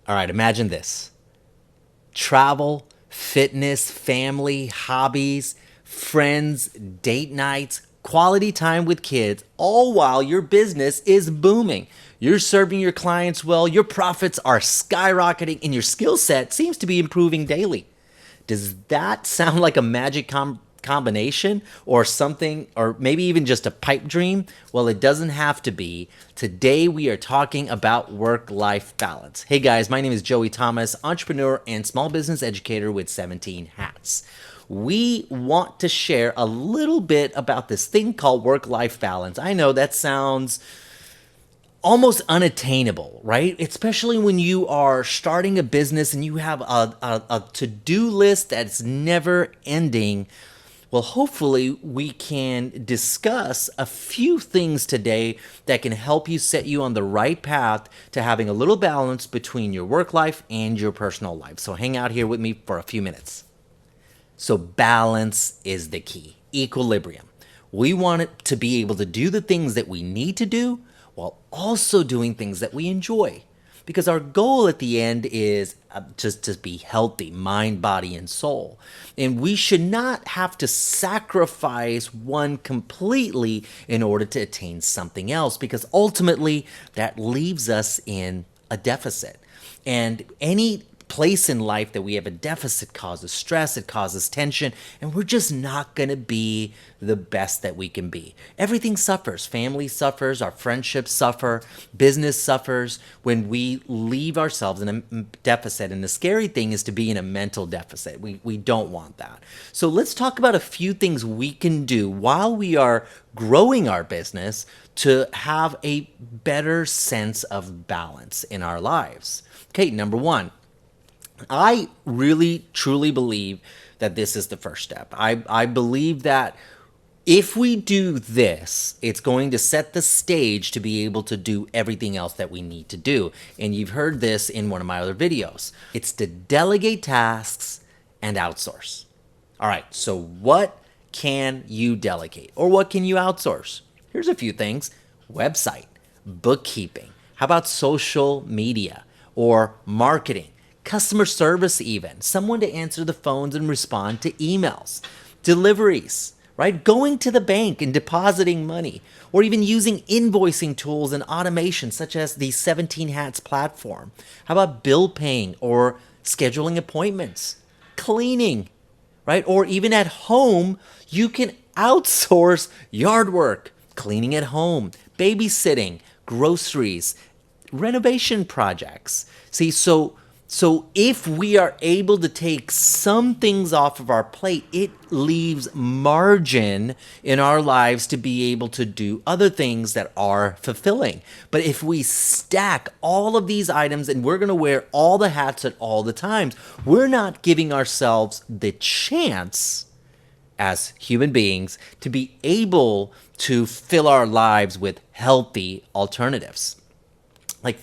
All right, imagine this: travel, fitness, family, hobbies, friends, date nights, quality time with kids, all while your business is booming. You're serving your clients well, your profits are skyrocketing, and your skill set seems to be improving daily. Does that sound like a magic combination or something, or maybe even just a pipe dream? Well, it doesn't have to be. Today, we are talking about work life balance. Hey guys, my name is Joey Thomas, entrepreneur and small business educator with 17 hats. We want to share a little bit about this thing called work life balance. I know that sounds almost unattainable, right? Especially when you are starting a business and you have a to-do list that's never ending. Well, hopefully we can discuss a few things today that can help you set you on the right path to having a little balance between your work life and your personal life. So hang out here with me for a few minutes. So balance is the key. Equilibrium. We want it to be able to do the things that we need to do while also doing things that we enjoy. Because our goal at the end is just to be healthy, mind, body, and soul. And we should not have to sacrifice one completely in order to attain something else, because ultimately that leaves us in a deficit. And any place in life that we have a deficit causes stress, it causes tension, and we're just not going to be the best that we can be. Everything suffers. Family suffers, our friendships suffer, business suffers when we leave ourselves in a deficit. And the scary thing is to be in a mental deficit. We don't want that. So let's talk about a few things we can do while we are growing our business to have a better sense of balance in our lives. Okay, number one, I really, truly believe that this is the first step. I believe that if we do this, it's going to set the stage to be able to do everything else that we need to do. And you've heard this in one of my other videos. It's to delegate tasks and outsource. All right, so what can you delegate or what can you outsource? Here's a few things: website, bookkeeping. How about social media or marketing? Customer service, even someone to answer the phones and respond to emails, deliveries, right? Going to the bank and depositing money, or even using invoicing tools and automation such as the 17 Hats platform. How about bill paying or scheduling appointments, cleaning, right? Or even at home, you can outsource yard work, cleaning at home, babysitting, groceries, renovation projects. See, so if we are able to take some things off of our plate, it leaves margin in our lives to be able to do other things that are fulfilling. But if we stack all of these items and we're going to wear all the hats at all the times, we're not giving ourselves the chance as human beings to be able to fill our lives with healthy alternatives. Like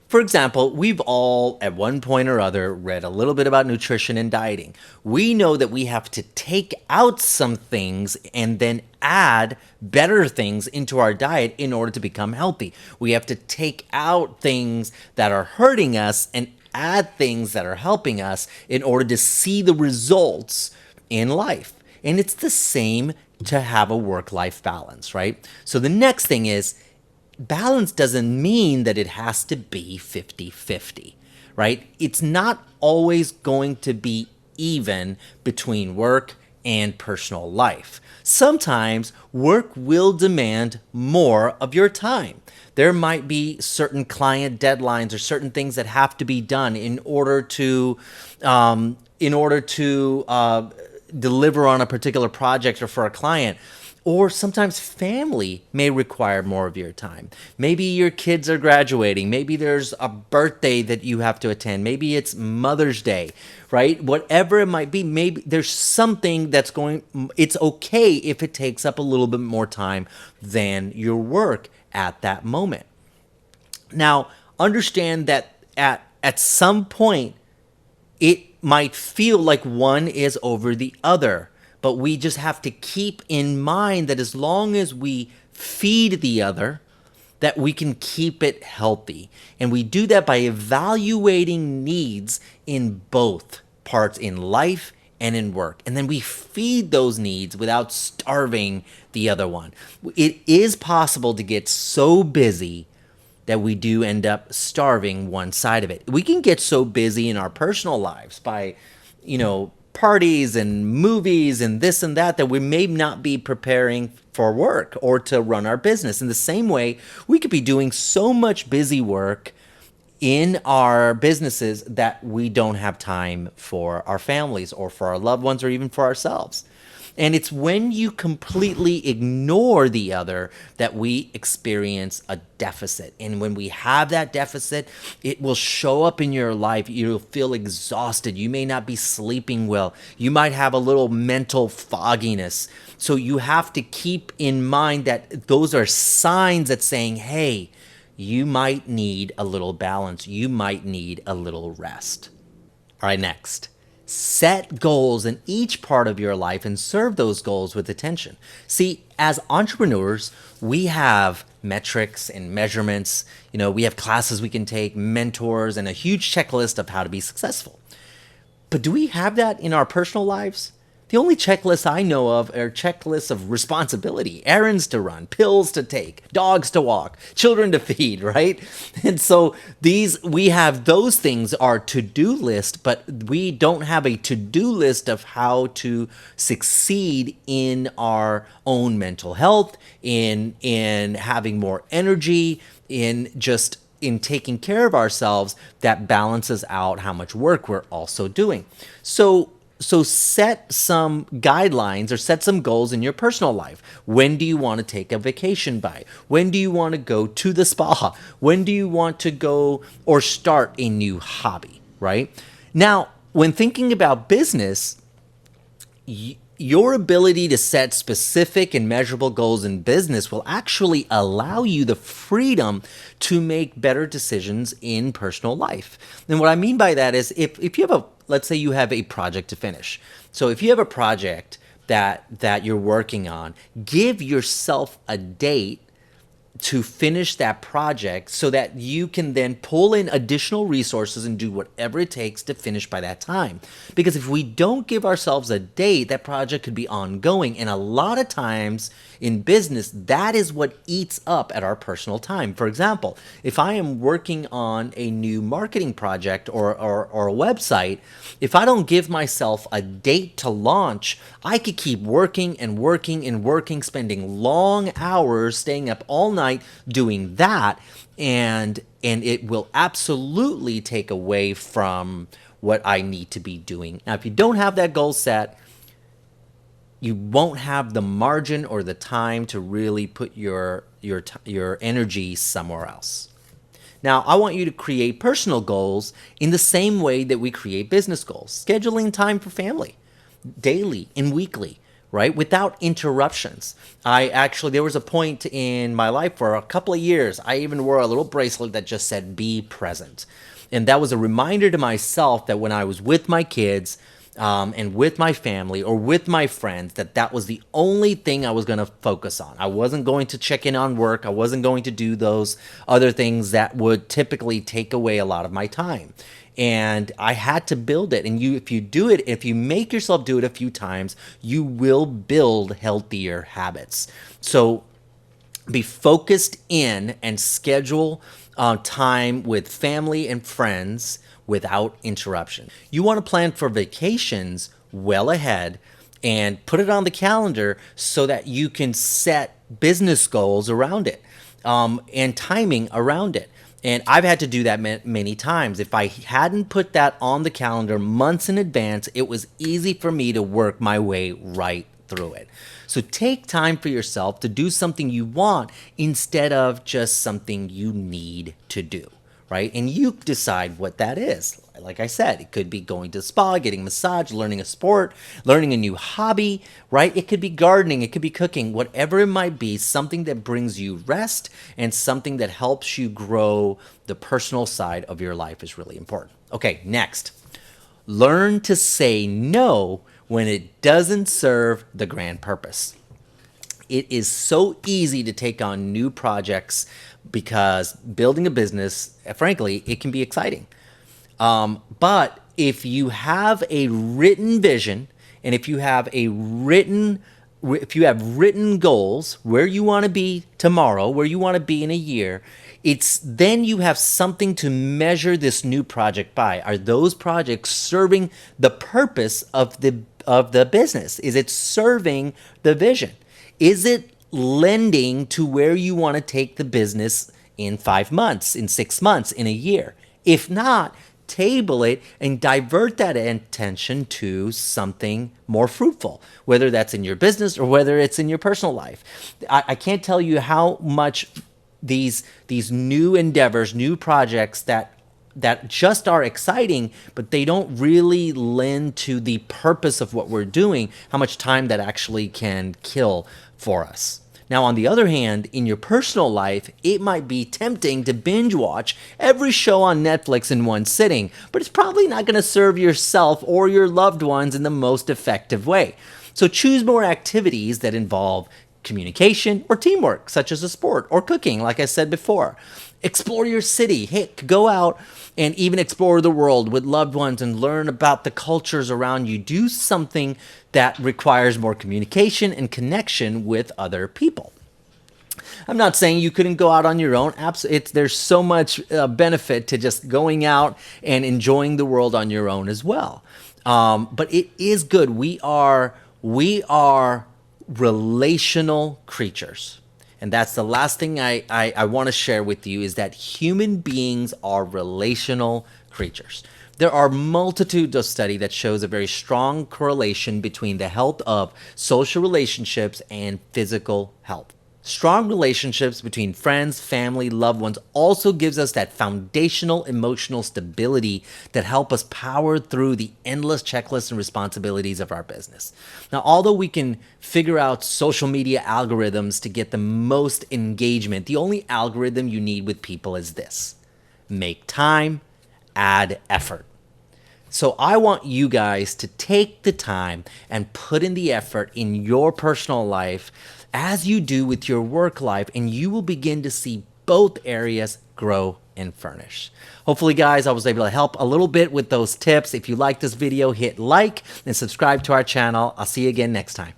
for example, we've all at one point or other read a little bit about nutrition and dieting. We know that we have to take out some things and then add better things into our diet in order to become healthy. We have to take out things that are hurting us and add things that are helping us in order to see the results in life. And it's the same to have a work-life balance, right? So the next thing is, balance doesn't mean that it has to be 50-50, right? It's not always going to be even between work and personal life. Sometimes work will demand more of your time. There might be certain client deadlines or certain things that have to be done in order to deliver on a particular project or for a client. Or sometimes family may require more of your time. Maybe your kids are graduating. Maybe there's a birthday that you have to attend. Maybe it's Mother's Day, right? Whatever it might be, maybe there's something that's it's okay if it takes up a little bit more time than your work at that moment. Now, understand that at some point, it might feel like one is over the other. But we just have to keep in mind that as long as we feed the other, that we can keep it healthy. And we do that by evaluating needs in both parts, in life and in work. And then we feed those needs without starving the other one. It is possible to get so busy that we do end up starving one side of it. We can get so busy in our personal lives by, parties and movies and this and that we may not be preparing for work or to run our business. In the same way, we could be doing so much busy work in our businesses that we don't have time for our families or for our loved ones or even for ourselves. And it's when you completely ignore the other that we experience a deficit. And when we have that deficit, it will show up in your life. You'll feel exhausted. You may not be sleeping well. You might have a little mental fogginess. So you have to keep in mind that those are signs that saying, hey, you might need a little balance. You might need a little rest. All right, next. Set goals in each part of your life and serve those goals with attention. See, as entrepreneurs, we have metrics and measurements. We have classes we can take, mentors, and a huge checklist of how to be successful. But do we have that in our personal lives? The only checklists I know of are checklists of responsibility, errands to run, pills to take, dogs to walk, children to feed, right? And so we have those things, our to-do list, but we don't have a to-do list of how to succeed in our own mental health, in having more energy, in taking care of ourselves that balances out how much work we're also doing. So set some guidelines or set some goals in your personal life. When do you want to take a vacation by? When do you want to go to the spa? When do you want to go or start a new hobby, right? Now, when thinking about business, your ability to set specific and measurable goals in business will actually allow you the freedom to make better decisions in personal life. And what I mean by that is if you have let's say you have a project to finish. So if you have a project that you're working on, give yourself a date to finish that project so that you can then pull in additional resources and do whatever it takes to finish by that time. Because if we don't give ourselves a date, that project could be ongoing. And a lot of times in business, that is what eats up at our personal time. For example, if I am working on a new marketing project or a website, if I don't give myself a date to launch, I could keep working and working and working, spending long hours, staying up all night doing that, and it will absolutely take away from what I need to be doing. Now, if you don't have that goal set, you won't have the margin or the time to really put your energy somewhere else. Now, I want you to create personal goals in the same way that we create business goals. Scheduling time for family, daily and weekly, right? Without interruptions. There was a point in my life for a couple of years, I even wore a little bracelet that just said, be present. And that was a reminder to myself that when I was with my kids, and with my family or with my friends, that was the only thing I was going to focus on. I wasn't going to check in on work. I wasn't going to do those other things that would typically take away a lot of my time. And I had to build it. And if you make yourself do it a few times, you will build healthier habits. So be focused in and schedule time with family and friends without interruption. You want to plan for vacations well ahead and put it on the calendar so that you can set business goals around it, and timing around it. And I've had to do that many times. If I hadn't put that on the calendar months in advance, it was easy for me to work my way right through it. So take time for yourself to do something you want instead of just something you need to do, right? And you decide what that is. Like I said, it could be going to the spa, getting a massage, learning a sport, learning a new hobby, right? It could be gardening, it could be cooking, whatever it might be, something that brings you rest and something that helps you grow the personal side of your life is really important. Okay, next. Learn to say no when it doesn't serve the grand purpose. It is so easy to take on new projects because building a business, frankly, it can be exciting. But if you have a written vision and if you have written goals where you want to be tomorrow, where you want to be in a year, it's then you have something to measure this new project by. Are those projects serving the purpose of the business? Is it serving the vision? Is it lending to where you want to take the business in 5 months, in 6 months, in a year? If not, table it and divert that attention to something more fruitful, whether that's in your business or whether it's in your personal life. I can't tell you how much these new endeavors, new projects that just are exciting, but they don't really lend to the purpose of what we're doing, how much time that actually can kill for us. Now, on the other hand, in your personal life, it might be tempting to binge watch every show on Netflix in one sitting, but it's probably not going to serve yourself or your loved ones in the most effective way. So choose more activities that involve communication or teamwork, such as a sport or cooking, like I said before. Explore your city. Heck, go out and even explore the world with loved ones and learn about the cultures around you. Do something that requires more communication and connection with other people. I'm not saying you couldn't go out on your own. There's so much benefit to just going out and enjoying the world on your own as well. But it is good. We are relational creatures. And that's the last thing I want to share with you, is that human beings are relational creatures. There are multitudes of studies that shows a very strong correlation between the health of social relationships and physical health. Strong relationships between friends, family, loved ones also gives us that foundational emotional stability that help us power through the endless checklists and responsibilities of our business. Now, although we can figure out social media algorithms to get the most engagement, the only algorithm you need with people is this: make time, add effort. So I want you guys to take the time and put in the effort in your personal life as you do with your work life, and you will begin to see both areas grow and furnish. Hopefully, guys, I was able to help a little bit with those tips. If you like this video, hit like and subscribe to our channel. I'll see you again next time.